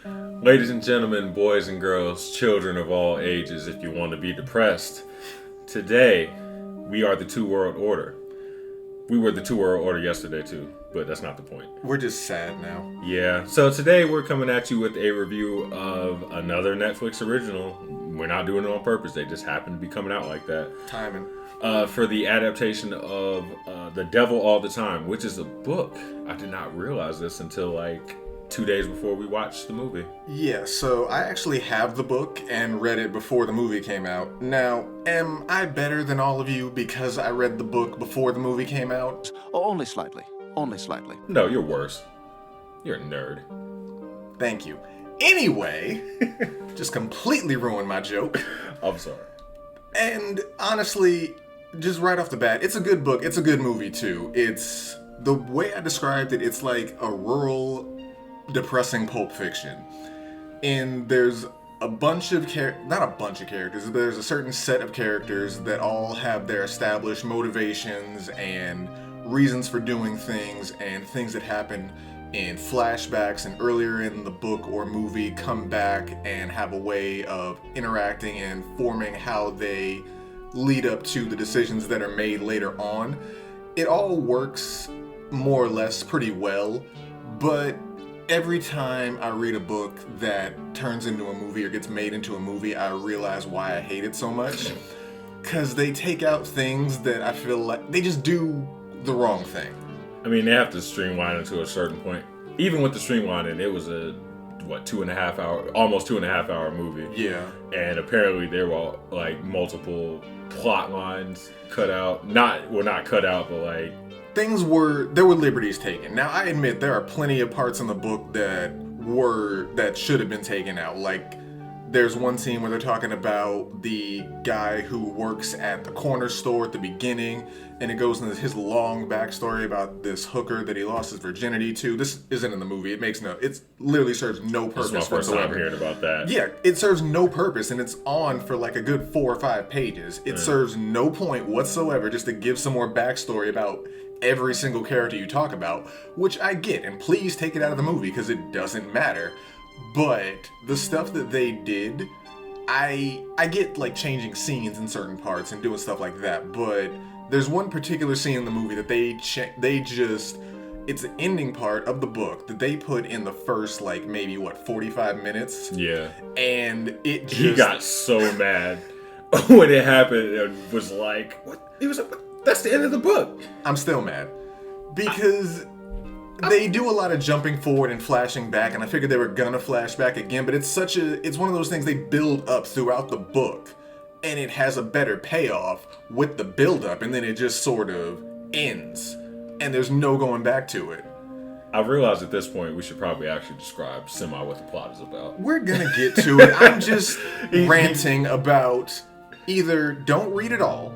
Ladies and gentlemen, boys and girls, children of all ages, if you want to be depressed, today we are the Two World Order. We were the Two World Order yesterday too, but that's not the point. We're just sad now. Yeah, so today we're coming at you with a review of another Netflix original. We're not doing it on purpose, they just happen to be coming out like that. Timing. For the adaptation of The Devil All the Time, which is a book. I did not realize this until like 2 days before we watched the movie. Yeah, so I actually have the book and read it before the movie came out. Now, am I better than all of you because I read the book before the movie came out? Oh, only slightly. Only slightly. No, you're worse. You're a nerd. Thank you. Anyway, just completely ruined my joke. I'm sorry. And honestly, just right off the bat, it's a good book. It's a good movie too. It's the way I described it, it's like a rural, depressing Pulp Fiction. And there's a bunch of not a bunch of characters, but there's a certain set of characters that all have their established motivations and reasons for doing things, and things that happen in flashbacks and earlier in the book or movie come back and have a way of interacting and forming how they lead up to the decisions that are made later on. It all works more or less pretty well, but every time I read a book that turns into a movie or gets made into a movie, I realize why I hate it so much. Because they take out things that I feel like they just do the wrong thing. I mean, they have to streamline it to a certain point. Even with the streamlining, it was a, 2.5 hour, almost 2.5 hour movie. Yeah. And apparently there were like multiple plot lines cut out. Not cut out, but like... There were liberties taken. Now, I admit there are plenty of parts in the book that should have been taken out. Like, there's one scene where they're talking about the guy who works at the corner store at the beginning, and it goes into his long backstory about this hooker that he lost his virginity to. This isn't in the movie. It literally serves no purpose This is my first time whatsoever. hearing about that. Yeah, it serves no purpose, and it's on for like a good 4 or 5 pages. It serves no point whatsoever just to give some more backstory about every single character you talk about, which I get, and please take it out of the movie because it doesn't matter. But the stuff that they did, I get like changing scenes in certain parts and doing stuff like that, but there's one particular scene in the movie that it's the ending part of the book that they put in the first like maybe 45 minutes. Yeah. And it just... He got so mad when it happened and was like, what? He was like, that's the end of the book. I'm still mad because they do a lot of jumping forward and flashing back, and I figured they were gonna flash back again, but it's one of those things they build up throughout the book, and it has a better payoff with the build up, and then it just sort of ends, and there's no going back to it. I realized at this point we should probably actually describe what the plot is about. We're gonna get to it. I'm just ranting about either don't read it all,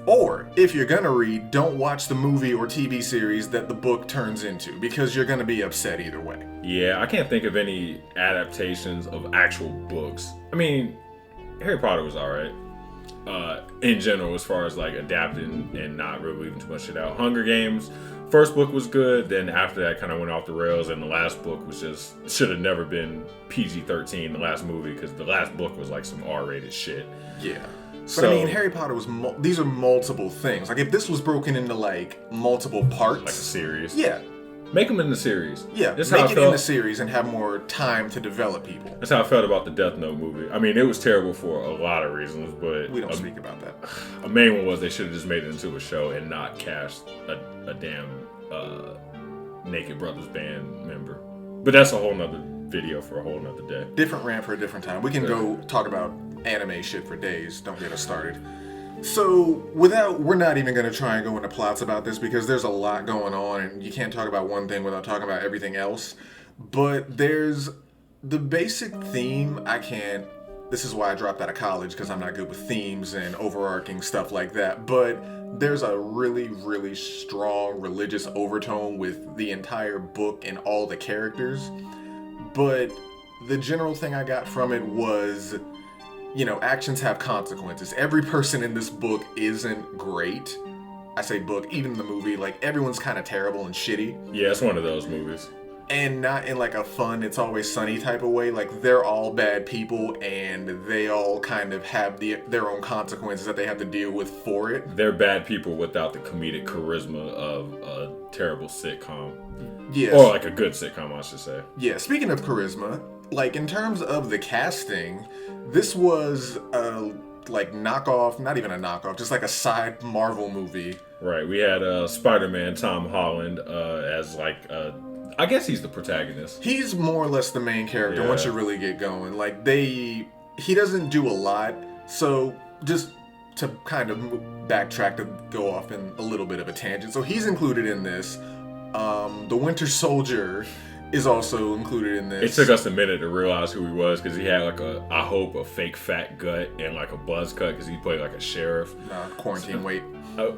or, if you're gonna read, don't watch the movie or TV series that the book turns into, because you're gonna be upset either way. Yeah, I can't think of any adaptations of actual books. I mean, Harry Potter was alright. In general, as far as like adapting and not really leaving too much shit out. Hunger Games, first book was good, then after that kind of went off the rails, and the last book was should have never been PG-13, the last movie, because the last book was like some R-rated shit. Yeah. But I mean, Harry Potter was, these are multiple things. Like, if this was broken into, like, multiple parts. Like a series. Yeah. Make them in the series. Yeah, make it in the series and have more time to develop people. That's how I felt about the Death Note movie. I mean, it was terrible for a lot of reasons, but... We don't speak about that. A main one was they should have just made it into a show and not cast a damn Naked Brothers band member. But that's a whole nother video for a whole nother day. Different rant for a different time. We can go talk about anime shit for days. Don't get us started. So, we're not even going to try and go into plots about this because there's a lot going on and you can't talk about one thing without talking about everything else. But there's the basic theme. This is why I dropped out of college, because I'm not good with themes and overarching stuff like that. But there's a really, really strong religious overtone with the entire book and all the characters. But the general thing I got from it was, actions have consequences. Every person in this book isn't great. I say book, even in the movie, like, everyone's kind of terrible and shitty. Yeah, it's one of those movies. And not in like a fun, it's always sunny type of way. Like they're all bad people, and they all kind of have their own consequences that they have to deal with for it. They're bad people without the comedic charisma of a terrible sitcom. Yes. Or like a good sitcom, I should say. Yeah, speaking of charisma, like in terms of the casting, this was a like knockoff, not even a knockoff, just like a side Marvel movie. Right. We had Spider-Man Tom Holland as like I guess he's the protagonist. He's more or less the main character Yeah. once you really get going. Like he doesn't do a lot, so just to kind of backtrack to go off in a little bit of a tangent. So he's included in this. The Winter Soldier is also included in this. It took us a minute to realize who he was because he had like a fake fat gut and like a buzz cut because he played like a sheriff. Quarantine weight. Oh.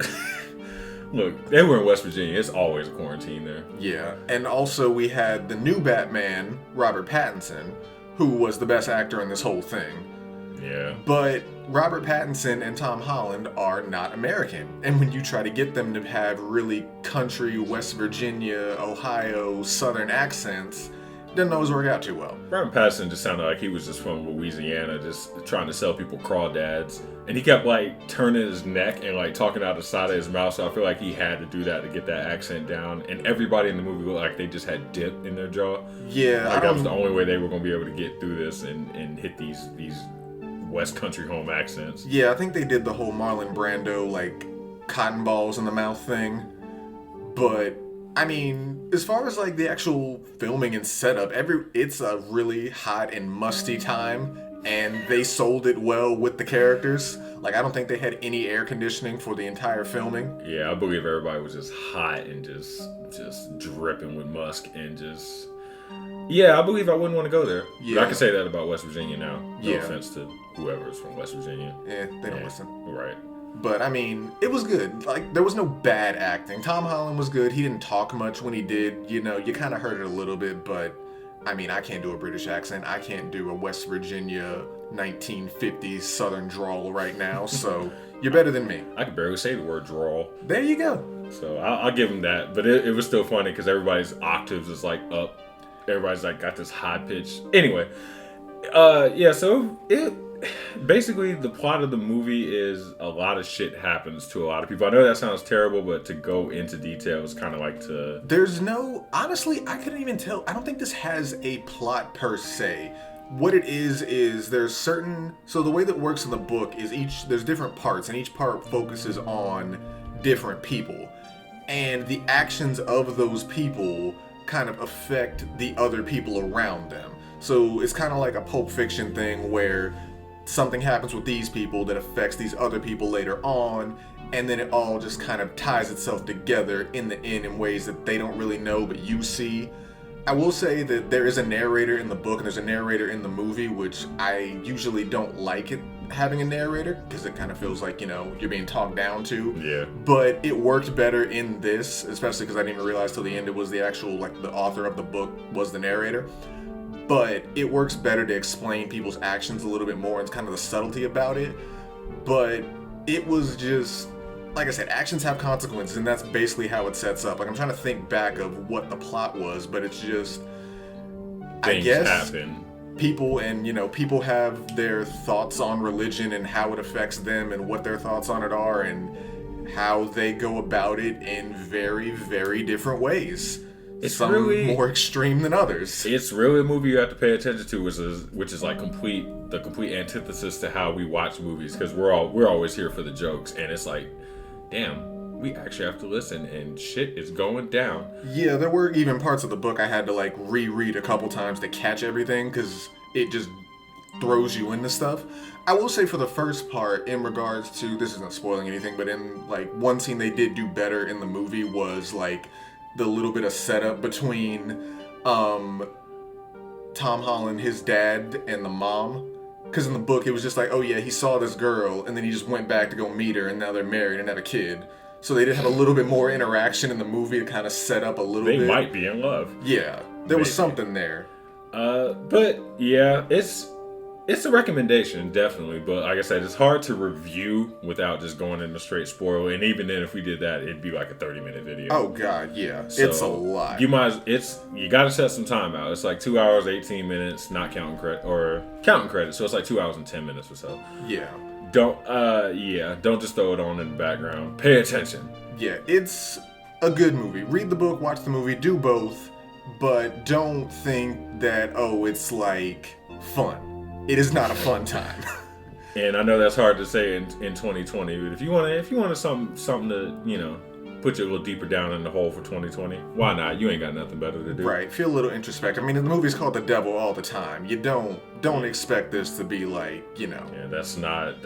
Look, they were in West Virginia. It's always a quarantine there. Yeah, and also we had the new Batman, Robert Pattinson, who was the best actor in this whole thing. Yeah. But Robert Pattinson and Tom Holland are not American. And when you try to get them to have really country, West Virginia, Ohio, Southern accents, doesn't always work out too well. Robert Pattinson just sounded like he was just from Louisiana, just trying to sell people crawdads. And he kept like turning his neck and like talking out the side of his mouth. So I feel like he had to do that to get that accent down. And everybody in the movie looked like they just had dip in their jaw. Yeah, like that was the only way they were going to be able to get through this and hit these West Country home accents. Yeah, I think they did the whole Marlon Brando like cotton balls in the mouth thing. But I mean, as far as like the actual filming and setup, it's a really hot and musty time, and they sold it well with the characters. Like I don't think they had any air conditioning for the entire filming. Yeah, I believe everybody was just hot and just dripping with musk and just. Yeah, I believe I wouldn't want to go there. Yeah. But I can say that about West Virginia now. No Yeah. offense to whoever is from West Virginia. Yeah, they don't listen. Right. But I mean, it was good. Like there was no bad acting. Tom Holland was good. He didn't talk much when he did. You know, you kind of heard it a little bit, but I mean, I can't do a British accent. I can't do a West Virginia 1950s Southern drawl right now. So you're better than me. I could barely say the word drawl. There you go. So I'll give him that. But it was still funny because everybody's octaves is like up. Everybody's like got this high pitch. Anyway, yeah. So it basically the plot of the movie is a lot of shit happens to a lot of people. I know that sounds terrible, but to go into detail is kind of like to. There's no. Honestly, I couldn't even tell. I don't think this has a plot per se. What it is there's certain. So the way that works in the book is there's different parts, and each part focuses on different people, and the actions of those people kind of affect the other people around them. So it's kind of like a Pulp Fiction thing where something happens with these people that affects these other people later on, and then it all just kind of ties itself together in the end in ways that they don't really know but you see. I will say that there is a narrator in the book and there's a narrator in the movie, which I usually don't like it having a narrator because it kind of feels like, you know, you're being talked down to. Yeah. But it worked better in this, especially because I didn't even realize till the end it was the actual, like, the author of the book was the narrator. But it works better to explain people's actions a little bit more and kind of the subtlety about it. But it was just, like I said, actions have consequences, and that's basically how it sets up. Like, I'm trying to think back of what the plot was, but it's just, Things I guess, happen. people have their thoughts on religion and how it affects them and what their thoughts on it are and how they go about it in very, very different ways. It's Some really more extreme than others. It's really a movie you have to pay attention to, which is like the complete antithesis to how we watch movies, because we're always here for the jokes, and it's like, damn, we actually have to listen, and shit is going down. Yeah, there were even parts of the book I had to like reread a couple times to catch everything because it just throws you into stuff. I will say for the first part, in regards to, this isn't spoiling anything, but in like one scene they did do better in the movie was like the little bit of setup between Tom Holland, his dad, and the mom. Because in the book it was just like, oh yeah, he saw this girl and then he just went back to go meet her and now they're married and have a kid. So they did have a little bit more interaction in the movie to kind of set up a little bit. They might be in love. Yeah, there was something there. But yeah, It's a recommendation, definitely, but like I said, it's hard to review without just going into straight spoil. And even then, if we did that, it'd be like a 30-minute video. Oh God, yeah, So it's a lot. You got to set some time out. It's like 2 hours 18 minutes, not counting credit, so it's like 2 hours and 10 minutes or so. Yeah. Don't just throw it on in the background. Pay attention. Yeah, it's a good movie. Read the book, watch the movie, do both, but don't think that it's like fun. It is not a fun time. And I know that's hard to say in 2020, but if you wanted something to, put you a little deeper down in the hole for 2020, why not? You ain't got nothing better to do. Right, feel a little introspective. I mean, the movie's called The Devil All the Time. You don't expect this to be like, Yeah, that's not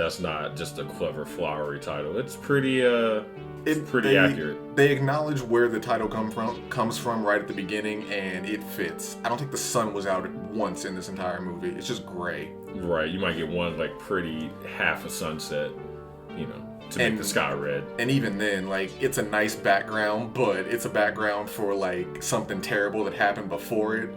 just a clever flowery title. It's pretty accurate. They acknowledge where the title comes from right at the beginning, and it fits. I don't think the sun was out once in this entire movie. It's just gray. Right, you might get one like pretty half a sunset, to make the sky red. And even then, like, it's a nice background, but it's a background for like something terrible that happened before it.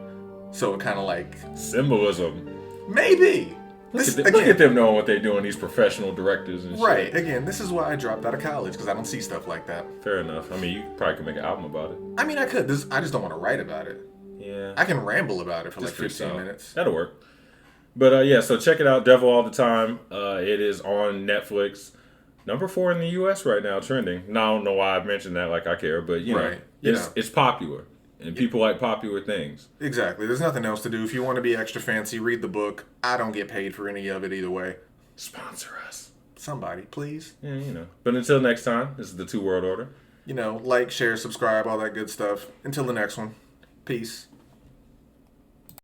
So it kind of like symbolism. Maybe. Look at them knowing what they're doing. These professional directors and shit. Right. Again, this is why I dropped out of college, because I don't see stuff like that. Fair enough. I mean, you probably could make an album about it. I mean, I could. I just don't want to write about it. Yeah. I can ramble about it for Just like 15 minutes. That'll work. But so check it out, Devil All the Time. It is on Netflix. Number 4 in the U.S. right now, trending. Now, I don't know why I mentioned that like I care, but, it's popular. And people like popular things. Exactly. There's nothing else to do. If you want to be extra fancy, read the book. I don't get paid for any of it either way. Sponsor us. Somebody, please. Yeah, But until next time, this is the Two World Order. Like, share, subscribe, all that good stuff. Until the next one. Peace.